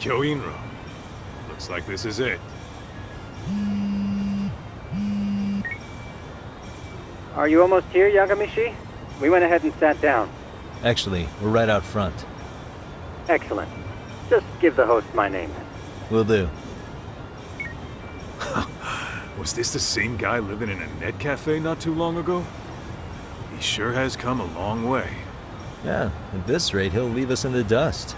KYOINRO. Looks like this is it. Are you almost here, Yagamishi? We went ahead and sat down. Actually, we're right out front. Excellent. Just give the host my name. Will do. Was this the same guy living in a net cafe not too long ago? He sure has come a long way. Yeah, at this rate, he'll leave us in the dust.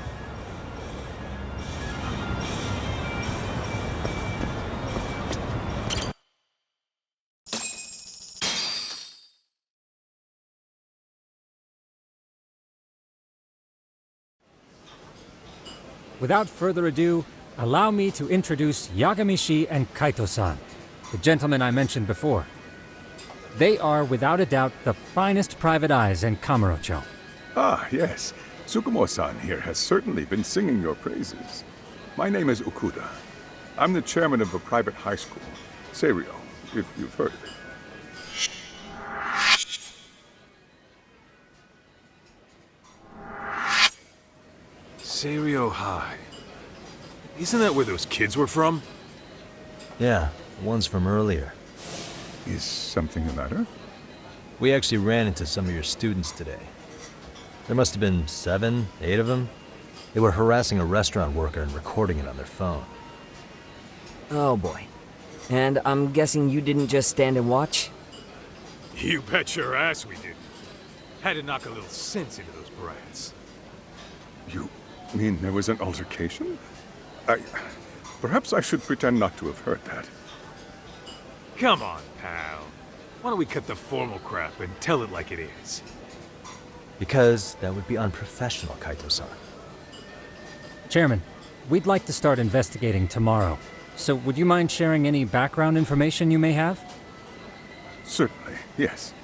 Without further ado, allow me to introduce Yagamishi and Kaito-san, the gentlemen I mentioned before. They are, without a doubt, the finest private eyes in Kamurocho. Ah, yes. Tsukumo-san here has certainly been singing your praises. My name is Okuda. I'm the chairman of a private high school, Seiryo, if you've heard of it. Seiryo High. Isn't that where those kids were from? Yeah, the ones from earlier. Is something the matter? We actually ran into some of your students today. There must have been 7, 8 of them. They were harassing a restaurant worker and recording it on their phone. Oh boy. And I'm guessing you didn't just stand and watch? You bet your ass we did. Had to knock a little sense into those brats. You mean there was an altercation? Perhaps I should pretend not to have heard that. Come on, pal. Why don't we cut the formal crap and tell it like it is? Because that would be unprofessional, Kaito-san. Chairman, we'd like to start investigating tomorrow. So would you mind sharing any background information you may have? Certainly, yes.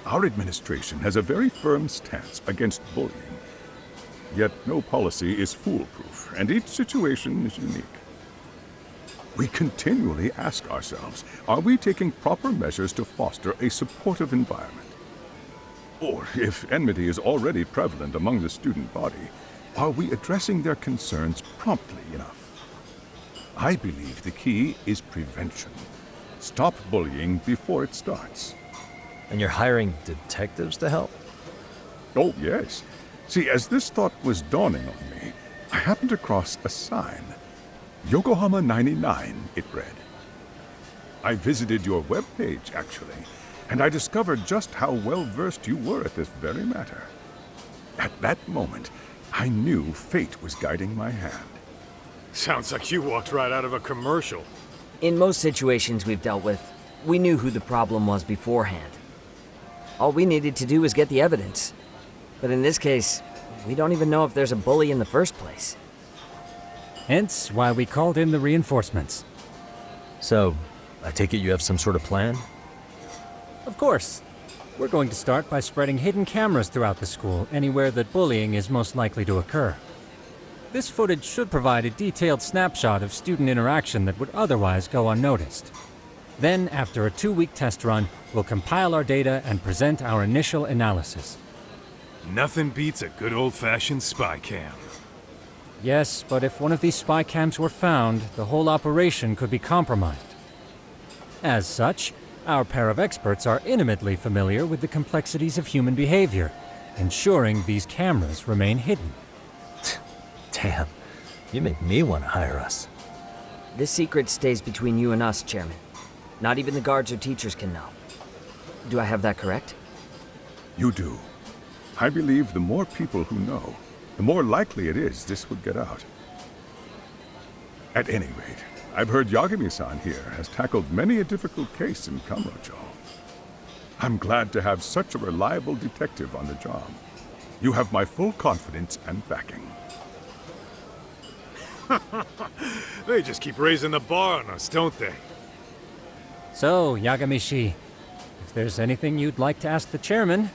Our administration has a very firm stance against bullying. Yet no policy is foolproof, and each situation is unique. We continually ask ourselves, are we taking proper measures to foster a supportive environment? Or, if enmity is already prevalent among the student body, are we addressing their concerns promptly enough? I believe the key is prevention. Stop bullying before it starts. And you're hiring detectives to help? Oh, yes. See, as this thought was dawning on me, I happened across a sign. Yokohama 99, it read. I visited your webpage, actually, and I discovered just how well-versed you were at this very matter. At that moment, I knew fate was guiding my hand. Sounds like you walked right out of a commercial. In most situations we've dealt with, we knew who the problem was beforehand. All we needed to do was get the evidence. But in this case, we don't even know if there's a bully in the first place. Hence why we called in the reinforcements. So, I take it you have some sort of plan? Of course. We're going to start by spreading hidden cameras throughout the school, anywhere that bullying is most likely to occur. This footage should provide a detailed snapshot of student interaction that would otherwise go unnoticed. Then, after a 2-week test run, we'll compile our data and present our initial analysis. Nothing beats a good old-fashioned spy cam. Yes, but if one of these spy cams were found, the whole operation could be compromised. As such, our pair of experts are intimately familiar with the complexities of human behavior, ensuring these cameras remain hidden. Damn, you make me want to hire us. This secret stays between you and us, Chairman. Not even the guards or teachers can know. Do I have that correct? You do. I believe the more people who know, the more likely it is this would get out. At any rate, I've heard Yagami-san here has tackled many a difficult case in Kamurocho. I'm glad to have such a reliable detective on the job. You have my full confidence and backing. They just keep raising the bar on us, don't they? So, Yagamishi, if there's anything you'd like to ask the chairman,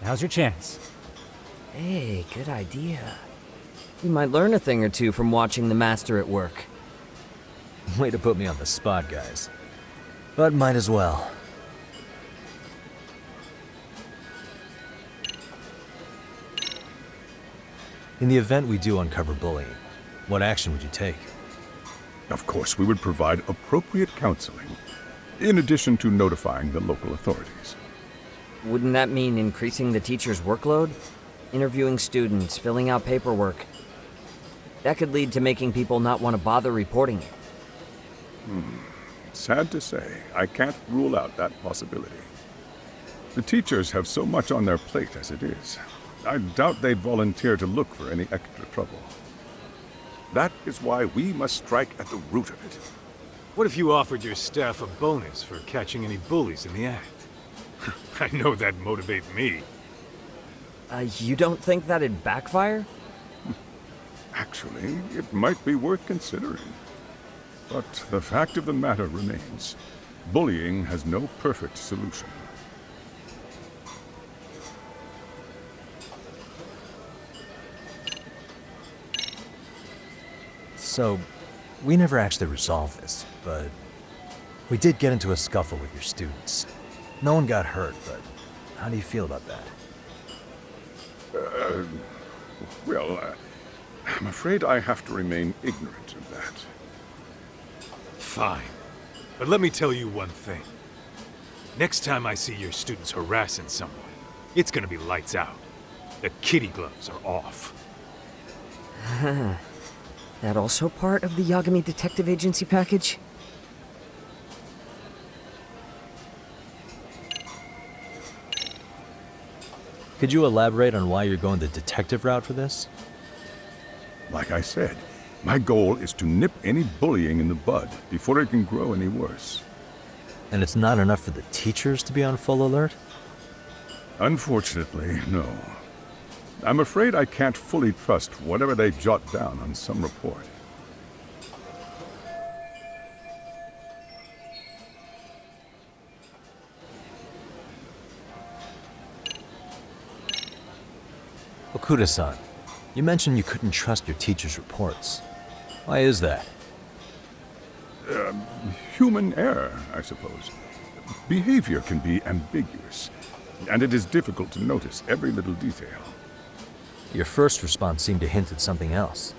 now's your chance. Hey, good idea. You might learn a thing or two from watching the master at work. Way to put me on the spot, guys. But might as well. In the event we do uncover bullying, what action would you take? Of course, we would provide appropriate counseling, in addition to notifying the local authorities. Wouldn't that mean increasing the teacher's workload? Interviewing students, filling out paperwork. That could lead to making people not want to bother reporting it. Sad to say, I can't rule out that possibility. The teachers have so much on their plate as it is. I doubt they'd volunteer to look for any extra trouble. That is why we must strike at the root of it. What if you offered your staff a bonus for catching any bullies in the act? I know that'd motivate me. You don't think that'd backfire? Actually, it might be worth considering. But the fact of the matter remains, bullying has no perfect solution. So, we never actually resolved this, but we did get into a scuffle with your students. No one got hurt, but how do you feel about that? I'm afraid I have to remain ignorant of that. Fine. But let me tell you one thing. Next time I see your students harassing someone, it's gonna be lights out. The kitty gloves are off. That also part of the Yagami Detective Agency package? Could you elaborate on why you're going the detective route for this? Like I said, my goal is to nip any bullying in the bud before it can grow any worse. And it's not enough for the teachers to be on full alert? Unfortunately, no. I'm afraid I can't fully trust whatever they jot down on some report. Okuda-san, you mentioned you couldn't trust your teacher's reports. Why is that? Human error, I suppose. Behavior can be ambiguous, and it is difficult to notice every little detail. Your first response seemed to hint at something else.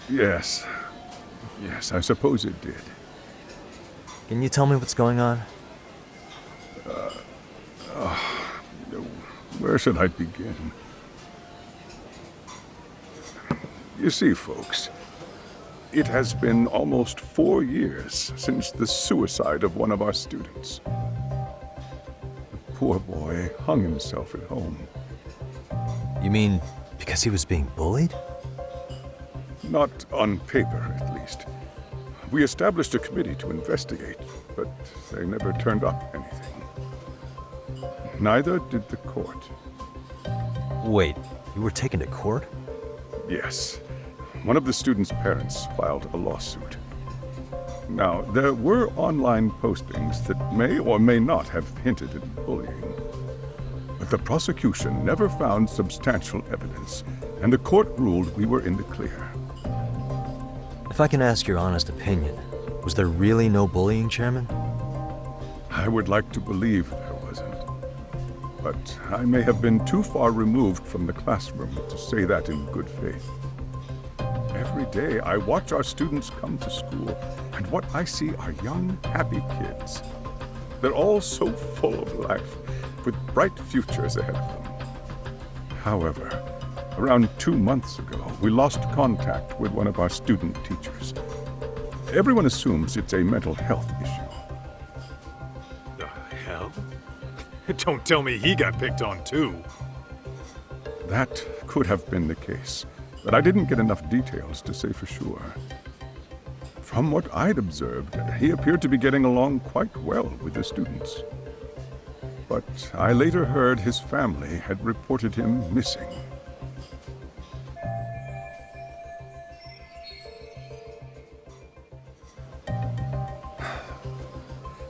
Yes, I suppose it did. Can you tell me what's going on? Where should I begin? You see, folks, it has been almost 4 years since the suicide of one of our students. The poor boy hung himself at home. You mean because he was being bullied? Not on paper, at least. We established a committee to investigate, but they never turned up anything. Neither did the court. Wait, you were taken to court? Yes. One of the students' parents filed a lawsuit. Now, there were online postings that may or may not have hinted at bullying. But the prosecution never found substantial evidence, and the court ruled we were in the clear. If I can ask your honest opinion, was there really no bullying, Chairman? I would like to believe there wasn't. But I may have been too far removed from the classroom to say that in good faith. Every day I watch our students come to school, and what I see are young, happy kids. They're all so full of life, with bright futures ahead of them. However, around 2 months ago, we lost contact with one of our student teachers. Everyone assumes it's a mental health issue. The hell? Don't tell me he got picked on too. That could have been the case, but I didn't get enough details to say for sure. From what I'd observed, he appeared to be getting along quite well with the students. But I later heard his family had reported him missing.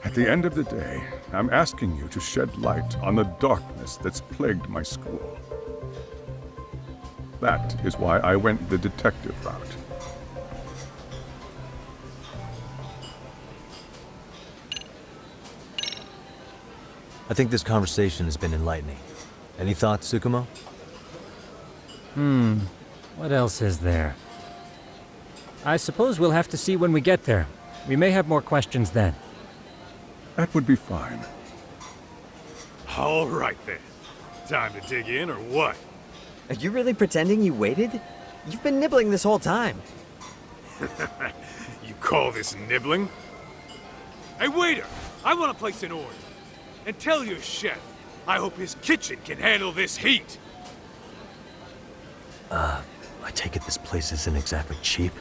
At the end of the day, I'm asking you to shed light on the darkness that's plagued my school. That is why I went the detective route. I think this conversation has been enlightening. Any thoughts, Tsukumo? What else is there? I suppose we'll have to see when we get there. We may have more questions then. That would be fine. All right then. Time to dig in or what? Are you really pretending you waited? You've been nibbling this whole time. You call this nibbling? Hey, waiter! I want to place an order. And tell your chef, I hope his kitchen can handle this heat. I take it this place isn't exactly cheap?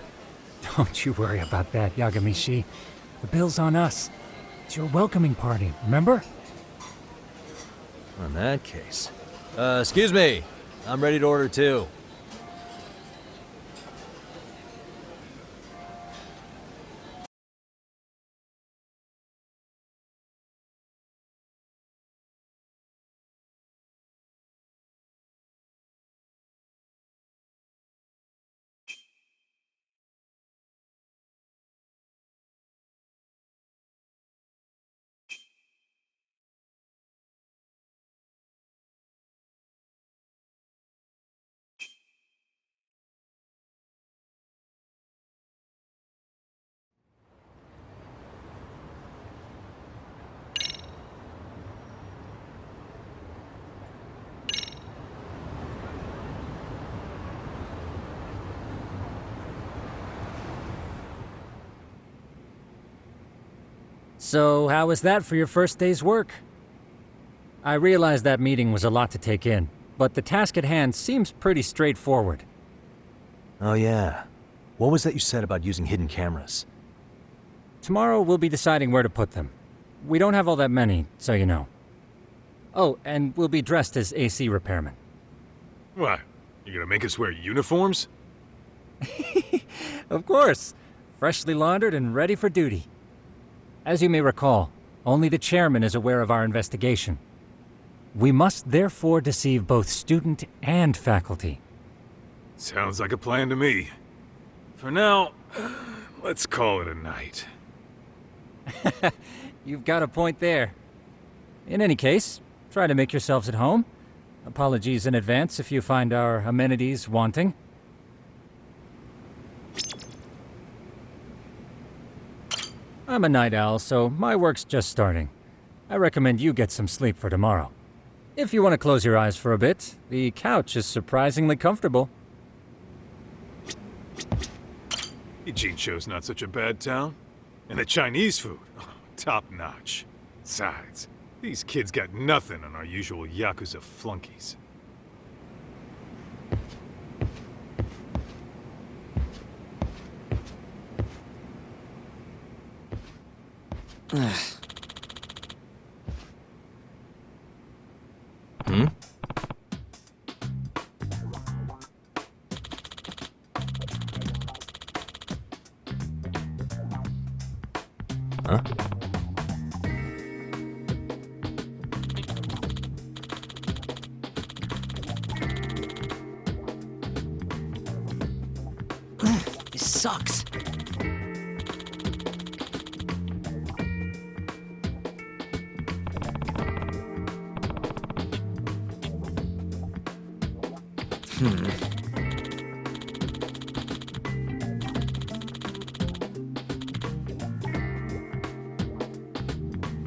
Don't you worry about that, Yagamishi. The bill's on us. It's your welcoming party, remember? In that case. Excuse me. I'm ready to order too. So, how was that for your first day's work? I realize that meeting was a lot to take in, but the task at hand seems pretty straightforward. Oh yeah. What was that you said about using hidden cameras? Tomorrow we'll be deciding where to put them. We don't have all that many, so you know. Oh, and we'll be dressed as AC repairmen. What? You gonna make us wear uniforms? Of course! Freshly laundered and ready for duty. As you may recall, only the chairman is aware of our investigation. We must therefore deceive both student and faculty. Sounds like a plan to me. For now, let's call it a night. You've got a point there. In any case, try to make yourselves at home. Apologies in advance if you find our amenities wanting. I'm a night owl, so my work's just starting. I recommend you get some sleep for tomorrow. If you want to close your eyes for a bit, the couch is surprisingly comfortable. Ijincho's not such a bad town. And the Chinese food, top notch. Besides, these kids got nothing on our usual Yakuza flunkies. Hmm? Huh? This sucks.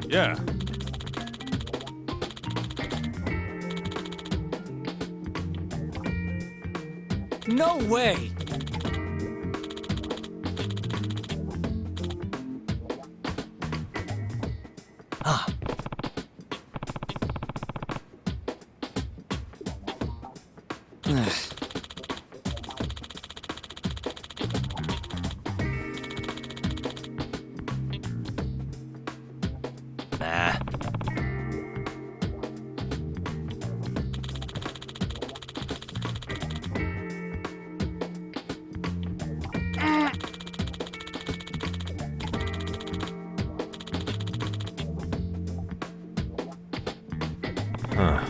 Yeah. No way! Nah. Huh.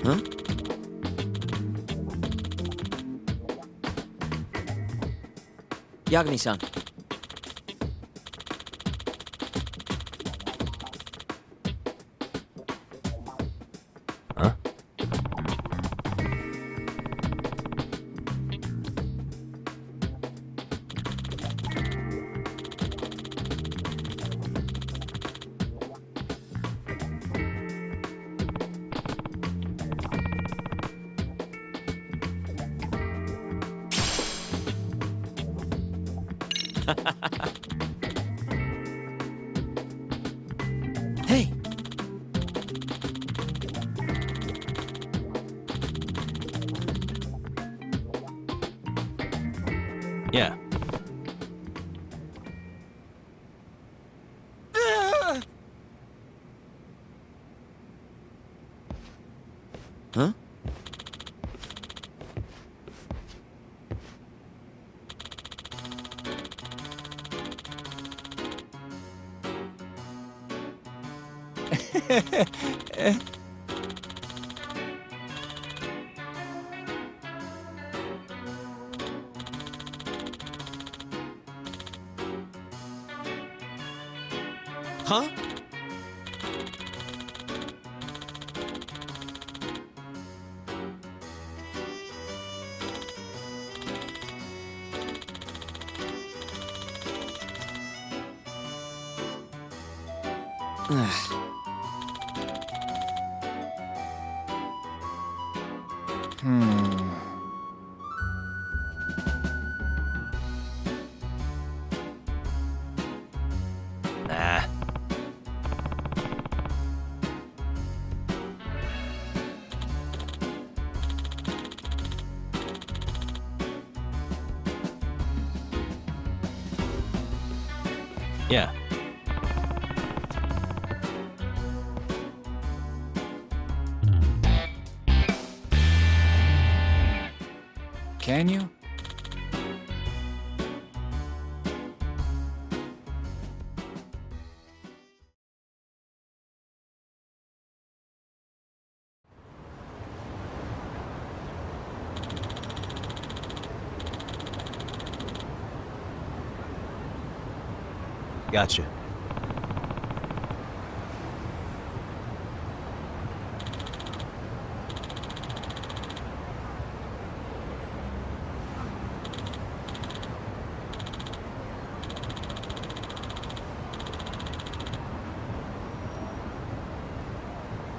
Huh? Yagami-san. Huh? Hey! Yeah. Huh? Huh? Nah. Yeah. Can you? Gotcha.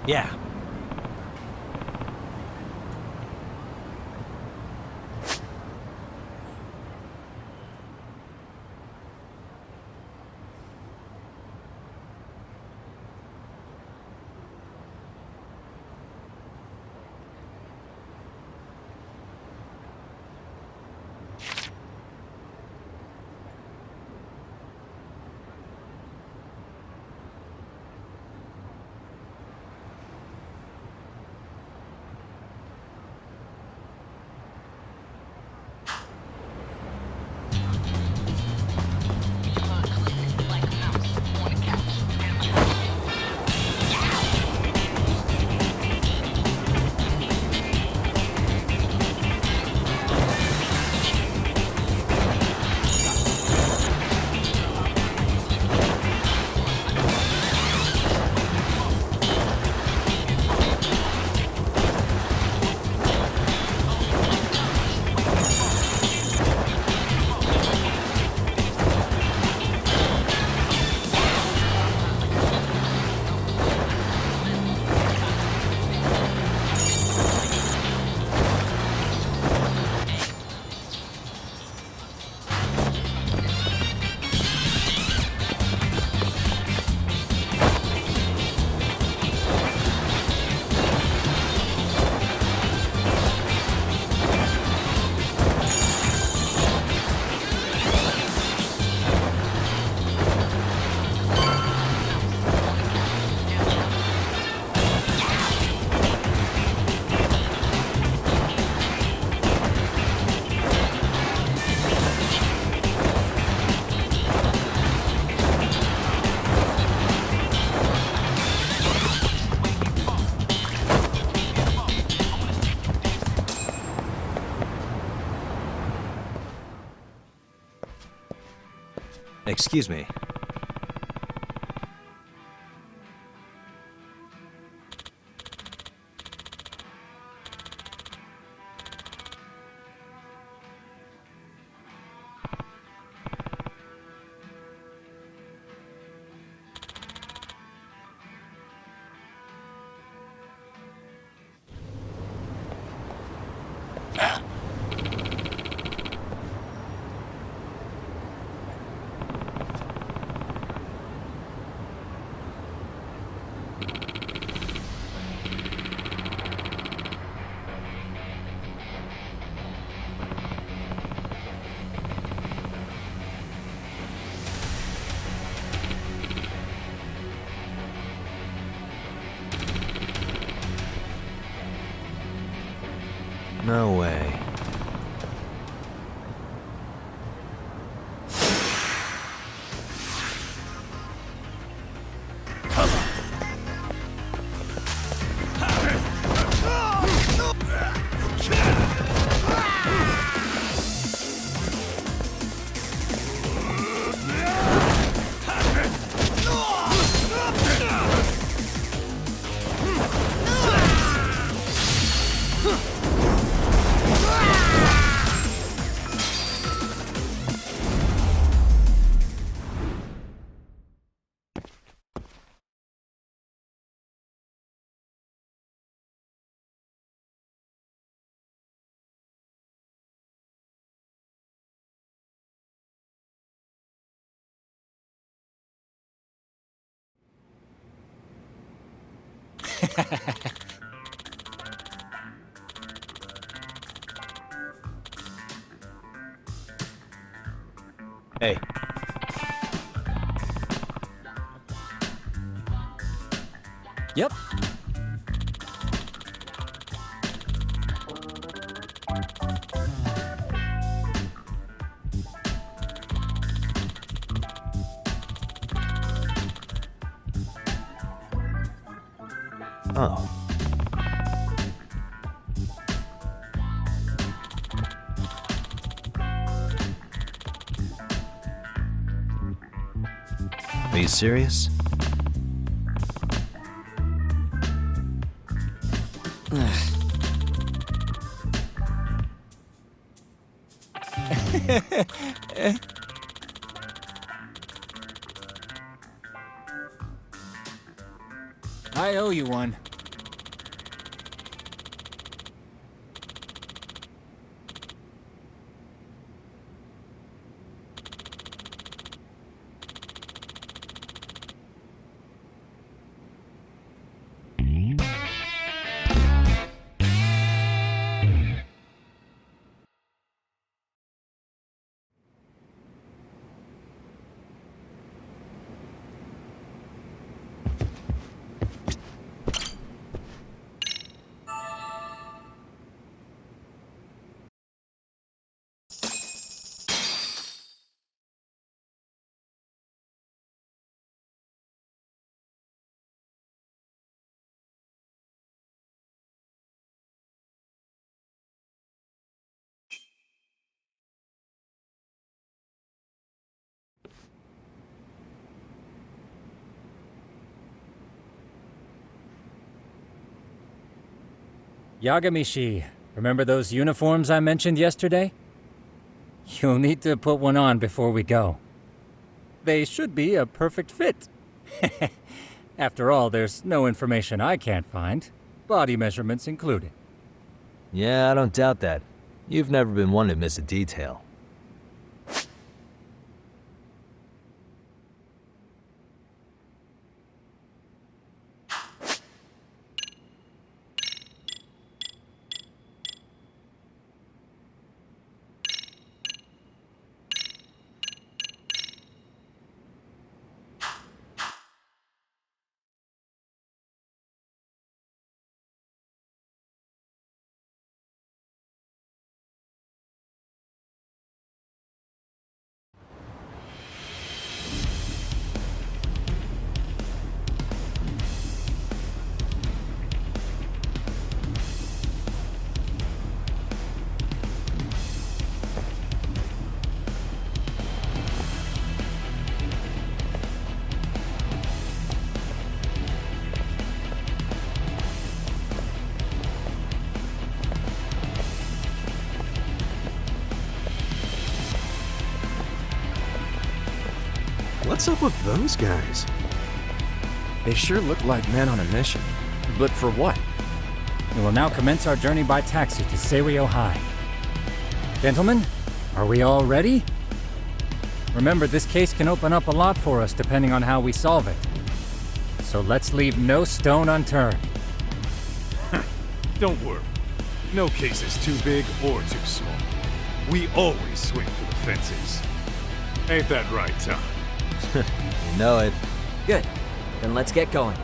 Yeah. excuse me. No way. Hey. Yep. Oh. Are you serious? I owe you one. Yagamishi, remember those uniforms I mentioned yesterday? You'll need to put one on before we go. They should be a perfect fit. After all, there's no information I can't find, body measurements included. Yeah, I don't doubt that. You've never been one to miss a detail. What's up with those guys? They sure look like men on a mission. But for what? We will now commence our journey by taxi to Seiryo High. Gentlemen, are we all ready? Remember, this case can open up a lot for us depending on how we solve it. So let's leave no stone unturned. Don't worry. No case is too big or too small. We always swing for the fences. Ain't that right, Tom? You know it. Good. Then let's get going.